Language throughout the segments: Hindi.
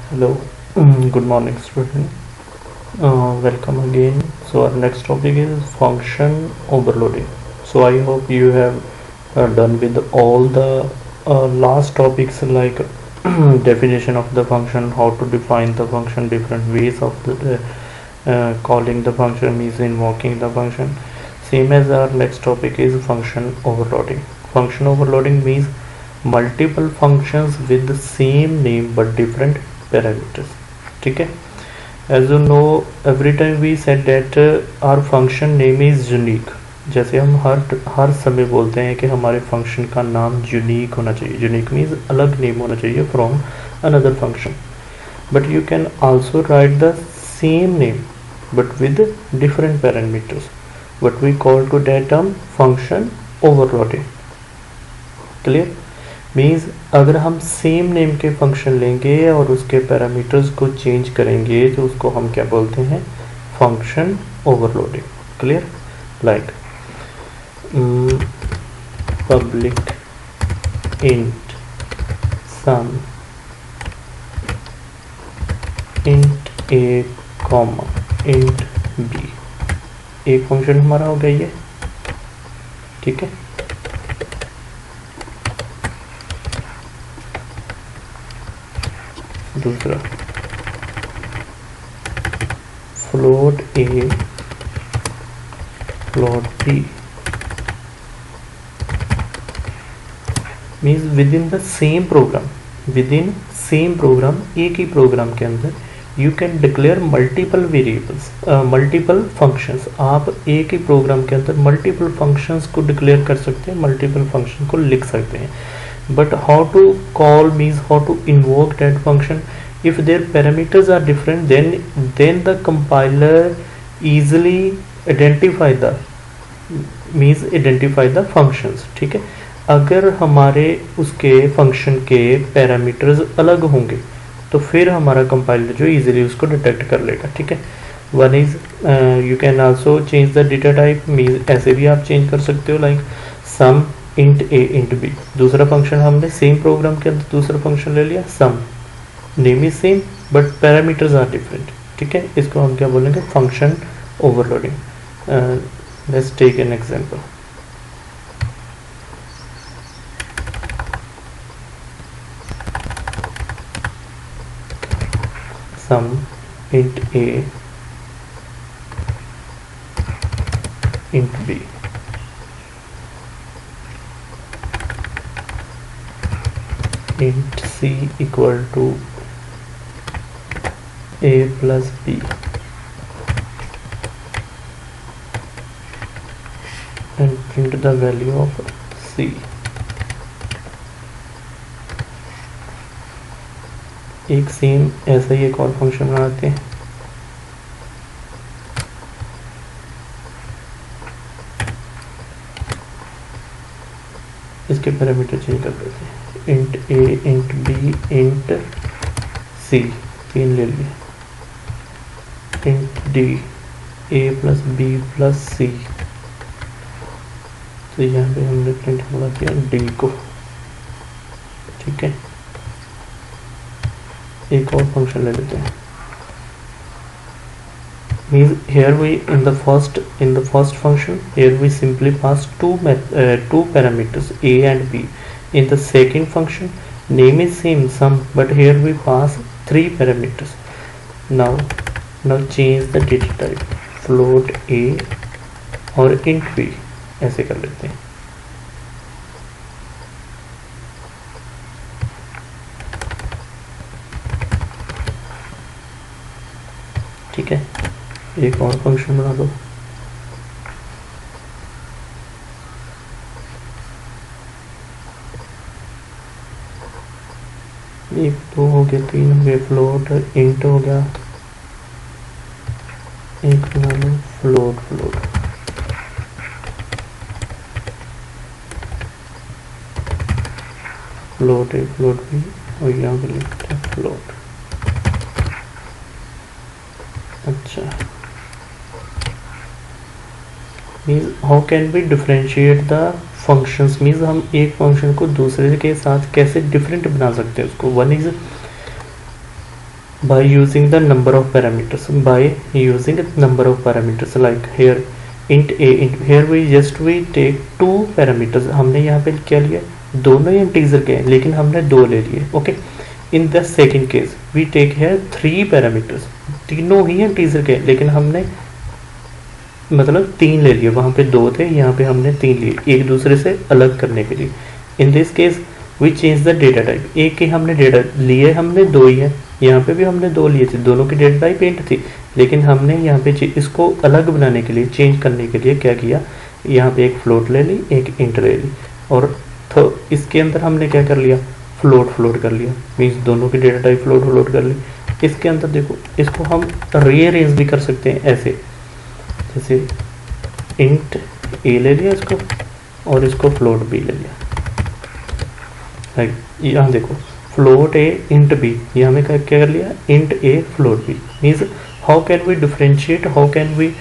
Hello, good morning, student. Welcome again. So our next topic is function overloading. So I hope you have done with all the last topics like definition of the function, how to define the function, different ways of the calling the function, means invoking the function. Same as our next topic is function overloading. Function overloading means multiple functions with the same name but different parameters. ठीक है. As you know, every time we said that our function name is unique. जैसे हम हर समय बोलते हैं कि हमारे फंक्शन का नाम यूनिक होना चाहिए. यूनिक मीन्स अलग नेम होना चाहिए from another function. But you can also right the same name but with different parameters. What we call to that term function overloading. Clear? Means अगर हम सेम नेम के फंक्शन लेंगे और उसके पैरामीटर्स को चेंज करेंगे तो उसको हम क्या बोलते हैं? Function overloading. Clear? Like public int sum int A comma int B. एक फंक्शन हमारा हो गया ये. ठीक है. दूसरा float A float B means within the same program. Within same program, एक ही प्रोग्राम के अंदर you can declare multiple variables, multiple functions. आप एक ही प्रोग्राम के अंदर मल्टीपल फंक्शंस को डिक्लेयर कर सकते हैं, मल्टीपल फंक्शन को लिख सकते हैं. But how to call means how to invoke that function. If their parameters are different, then the compiler easily identify the functions. ठीक है. अगर हमारे उसके फंक्शन के पैरामीटर्स अलग होंगे तो फिर हमारा कंपाइलर जो इजीली उसको डिटेक्ट कर लेगा. ठीक है. One is you can also change the data type. Means ऐसे भी आप चेंज कर सकते हो, like sum int A int B. दूसरा फंक्शन हमने सेम प्रोग्राम के अंदर दूसरा फंक्शन ले लिया, sum. Name is same but parameters are different. ठीक है. इसको हम क्या बोलेंगे? Function overloading. Let's take an example. Sum int A int B. int c equal to a plus b and print the value of c. एक सेम ऐसा ही एक और फंक्शन बनाते हैं. इसके पैरामीटर चेंज कर देते हैं. Int A int B int C, तीन ले लिए. Int D A plus B plus C. तो यहाँ पे हमने प्रिंट बोला किया डी को. ठीक है. एक और फंक्शन ले लेते हैं. means here we in the first function here we simply pass two parameters a and b. In the second function name is same sum, but here we pass three parameters. now change the data type, float a और int b. ऐसे कर लेते हैं. ठीक है. एक और फंक्शन बना दो. एक दो हो गए, तीन हो गए. फ्लोट इंट हो गया. एक बना लो फ्लोट फ्लोट ए फ्लोट बी और यहाँ पे लिखते हैं फ्लोट. अच्छा. Means how can we differentiate the functions. Means हम एक फंक्शन को दूसरे के साथ कैसे डिफरेंट बना सकते हैं उसको. One is by using the number of parameters, by using number of parameters like here int a int, here we take two parameters, हमने यहाँ पे क्या लिया, दोनों इंटीजर के हैं लेकिन हमने दो ले लिए. Okay, in the second case we take here three parameters, तीनों ही इंटीजर के लेकिन हमने मतलब तीन ले लिए, वहाँ पे दो थे, यहाँ पे हमने तीन लिए एक दूसरे से अलग करने के लिए. In this case we change the data type, एक ही हमने डेटा लिए, हमने दो ही है, यहाँ पे भी हमने दो लिए थे, दोनों की डेटा टाइप इंट थी, लेकिन हमने यहाँ पे इसको अलग बनाने के लिए, चेंज करने के लिए क्या किया, यहाँ पे एक फ्लोट ले ली, एक इंट ले ली, और तो इसके अंदर हमने क्या कर लिया, फ्लोट कर लिया, मीन्स दोनों की डेटा टाइप फ्लोट कर ली. इसके अंदर देखो, इसको हम रीअरेंज भी कर सकते हैं ऐसे, जैसे इंट ए ले लिया इसको और इसको फ्लोट बी ले लिया. यहाँ देखो फ्लोट ए इंट बी, ये हमें क्या कर लिया, int a float B. Means how can we differentiate, how can we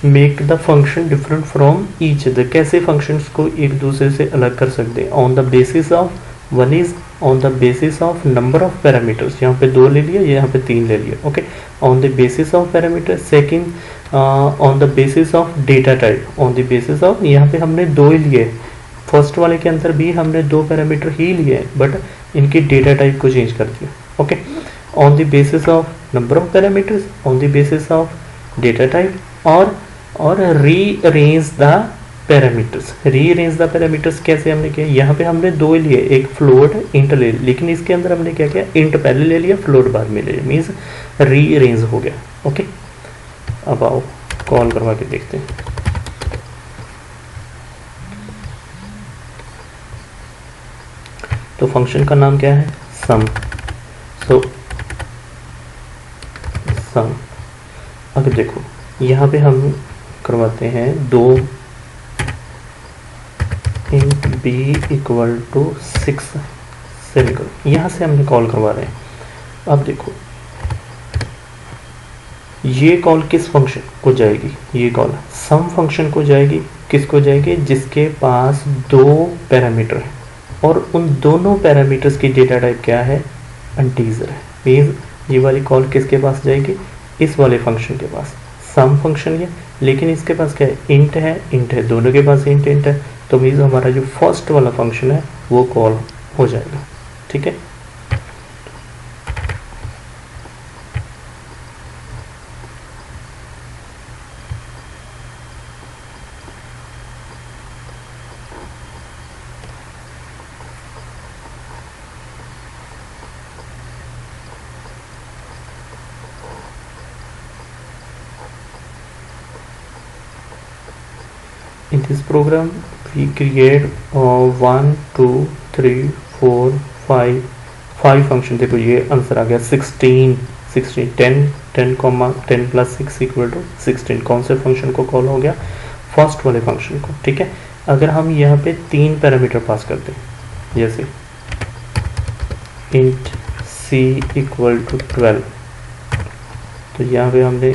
make the function different from each other, कैसे फंक्शंस को एक दूसरे से अलग कर सकते हैं. On the basis of, one is on the basis of number of parameters, यहाँ पे दो ले लिया, यहाँ पे तीन ले लिया. Okay, on the basis of parameter. Second on the basis of data type, on the basis of, यहाँ पे हमने दो ही लिए, फर्स्ट वाले के अंदर भी हमने दो पैरामीटर ही लिए बट इनकी डेटा टाइप को चेंज कर दिया. Okay, on the basis of number of parameters, on the basis of data type, और rearrange the parameters. Rearrange the parameters कैसे हमने किया, यहाँ पे हमने दो लिए, एक फ्लोट इंट ले, लेकिन इसके अंदर हमने क्या किया, इंट पहले ले लिया, फ्लोट बाद में ले लिया, मीन्स रीअरेंज हो गया. ओके, अब आओ कॉल करवा के देखते हैं. तो फंक्शन का नाम क्या है, सम. सो सम. अब देखो यहाँ पे हम करवाते हैं दो, int b equal to 6 semicolon, यहाँ से हमने कॉल करवा रहे हैं. अब देखो ये कॉल किस फंक्शन को जाएगी, ये कॉल सम फंक्शन को जाएगी. किसको जाएगी, जिसके पास दो पैरामीटर है और उन दोनों पैरामीटर्स की डेटा टाइप क्या है, इंटीजर है. मीन्स ये वाली कॉल किसके पास जाएगी, इस वाले फंक्शन के पास, सम फंक्शन है, लेकिन इसके पास क्या है, इंट है, दोनों के पास इंट है. तो मीन्स हमारा जो फर्स्ट वाला फंक्शन है वो कॉल हो जाएगा. ठीक है, in this program we create 1 2 3 4 5 function. देखो ये आंसर आ गया 16 10 प्लस 6 इक्वल टू 16. कौन से फंक्शन को कॉल हो गया, फर्स्ट वाले फंक्शन को. ठीक है, अगर हम यहाँ पे तीन पैरामीटर पास करते हैं, जैसे इंट सी इक्वल टू 12, तो यहाँ पे हमने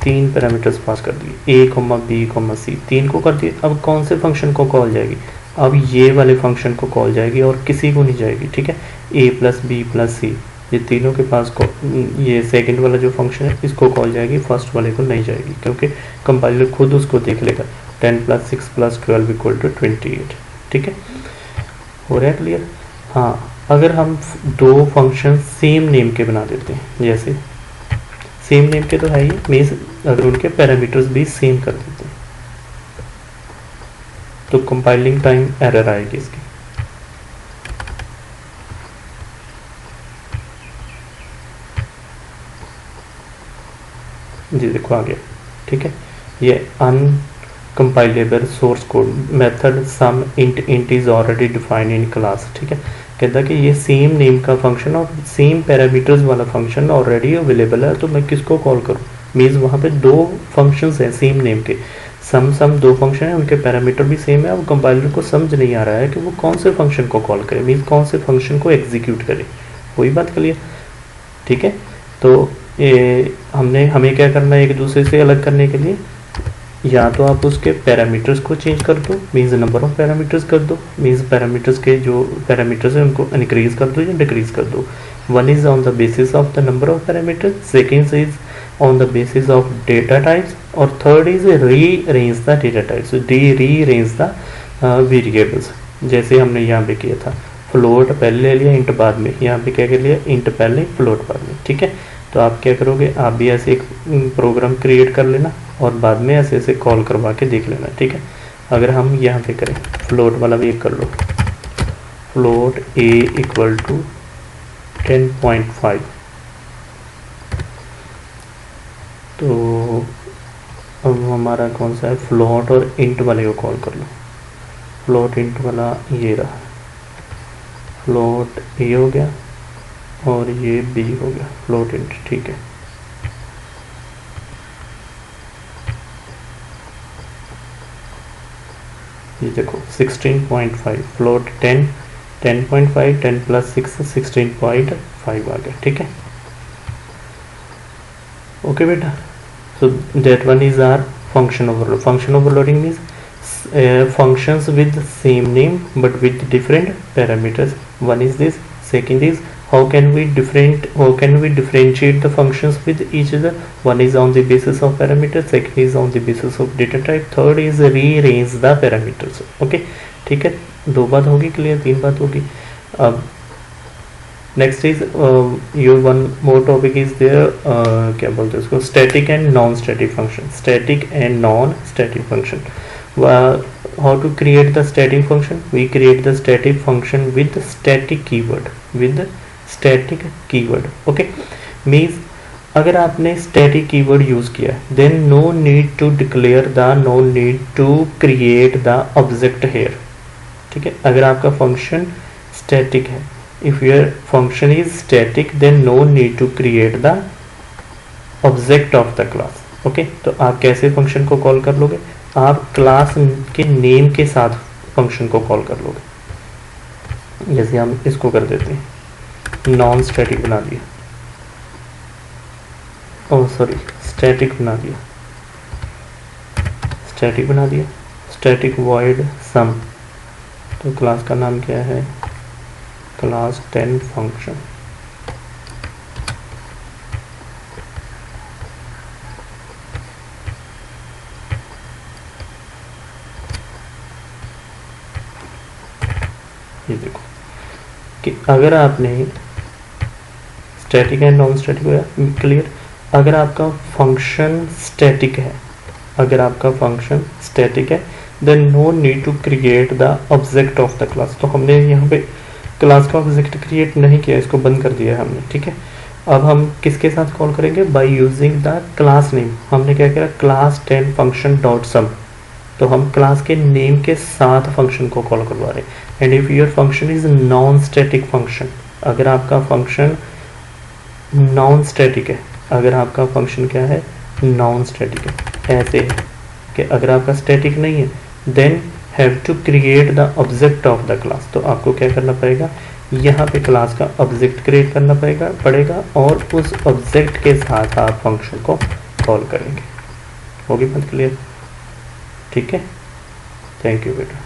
तीन पैरामीटर्स पास कर दिए, ए कॉमा बी कॉमा सी, तीन को कर दिए. अब कौन से फंक्शन को कॉल जाएगी, अब ये वाले फंक्शन को कॉल जाएगी और किसी को नहीं जाएगी. ठीक है, ए प्लस बी प्लस सी, ये तीनों के पास को, ये सेकंड वाला जो फंक्शन है इसको कॉल जाएगी, फर्स्ट वाले को नहीं जाएगी, क्योंकि कंपाइलर खुद उसको देख लेगा. 10 प्लस 6 प्लस 12 इक्वल टू 28. ठीक है, हो रहा है क्लियर. हाँ, अगर हम दो फंक्शन सेम नेम के बना देते हैं, जैसे सेम नेम के तो है ही, मीन्स अगर उनके पैरामीटर्स भी सेम कर देते हैं तो कंपाइलिंग टाइम एरर आएगी इसकी. जी देखो आ गया. ठीक है, ये uncompilable source code method sum int is already defined in class. ठीक है, कहता है कि ये सेम नेम का फंक्शन और सेम पैरामीटर्स वाला फंक्शन ऑलरेडी अवेलेबल है, तो मैं किसको कॉल करूँ. मीन्स वहाँ पे दो फंक्शंस हैं सेम नेम के, सम दो फंक्शन है, उनके पैरामीटर भी सेम है. अब कंपाइलर को समझ नहीं आ रहा है कि वो कौन से फंक्शन को कॉल करे, मीन्स कौन से फंक्शन को एग्जीक्यूट करे. वही बात क्लियर. ठीक है, तो हमें क्या करना है, एक दूसरे से अलग करने के लिए या तो आप उसके पैरामीटर्स को चेंज कर दो, मीन्स नंबर ऑफ पैरामीटर्स कर दो, मीन्स पैरामीटर्स के जो पैरामीटर्स हैं उनको इंक्रीज कर दो या डिक्रीज कर दो, one is on the basis of the number of parameter, second is on the basis of data types, और third is rearrange the data types, rearrange the variables, जैसे हमने यहाँ पे किया था, फ्लोट पहले ले लिया इंट बाद में, यहाँ पे क्या कर लिया इंट पहले फ्लोट बाद में। ठीक है, तो आप क्या करोगे, आप भी ऐसे एक प्रोग्राम क्रिएट कर लेना और बाद में ऐसे ऐसे कॉल करवा के देख लेना। ठीक है, अगर हम यहाँ पे करें फ्लोट वाला भी एक कर लो, फ्लोट a इक्वल टू 10.5, तो अब हमारा कौन सा है, फ्लोट और इंट वाले को कॉल कर लो, फ्लोट इंट वाला ये रहा, फ्लोट a हो गया और ये b हो गया, फ्लोट इंट। ठीक है, ये देखो 16.5, फ्लोट 10, 10.5, 10 प्लस 6 16.5 आ गया। ठीक है, ओके बेटा, so that one is our function overload. Function overloading means functions with same name but with different parameters. One is this, second is how can we differentiate the functions with each other. One is on the basis of parameters, second is on the basis of data type, third is rearrange the parameters. Okay, ठीक है, दो बात होगी क्लियर, तीन बात होगी। अब next is your one more topic is there, क्या बोलते हैं उसको, static and non static function, static and non static function. How to create the static function, we create the static function with static keyword, with static keyword. Okay, means अगर आपने स्टैटिक कीवर्ड यूज किया then no need to declare the, no need to create the object here. ठीक है, अगर आपका फंक्शन स्टैटिक है, if your function is static then no need to create the object of the class. okay, तो आप कैसे फंक्शन को कॉल कर लोगे, आप क्लास के नेम के साथ फंक्शन को कॉल कर लोगे। जैसे हम इसको कर देते हैं, नॉन स्टैटिक बना दिया, ओह सॉरी स्टैटिक बना दिया, स्टैटिक बना दिया, स्टैटिक वॉइड सम, तो क्लास का नाम क्या है, क्लास 10 फंक्शन। ये देखो कि अगर आपने static and non static clear, अगर आपका फंक्शन स्टैटिक है, अगर आपका फंक्शन स्टैटिक है then no need to create the object of the class. तो हमने यहाँ पे क्लास का ऑब्जेक्ट क्रिएट नहीं किया, इसको बंद कर दिया है हमने। ठीक है, अब हम किसके साथ कॉल करेंगे, by using the class name. हमने क्या किया, क्लास 10 फंक्शन डॉट सम, तो हम क्लास के नेम के साथ फंक्शन को कॉल करवा रहे हैं। And if your function is non static function, अगर आपका फंक्शन नॉन स्टैटिक है, अगर आपका फंक्शन क्या है, नॉन स्टैटिक है, ऐसे है कि अगर आपका स्टैटिक नहीं है then have to create the object of the class. तो आपको क्या करना पड़ेगा, यहाँ पे क्लास का ऑब्जेक्ट क्रिएट करना पड़ेगा और उस ऑब्जेक्ट के साथ आप फंक्शन को कॉल करेंगे। होगी बात क्लियर? ठीक है, थैंक यू बेटा।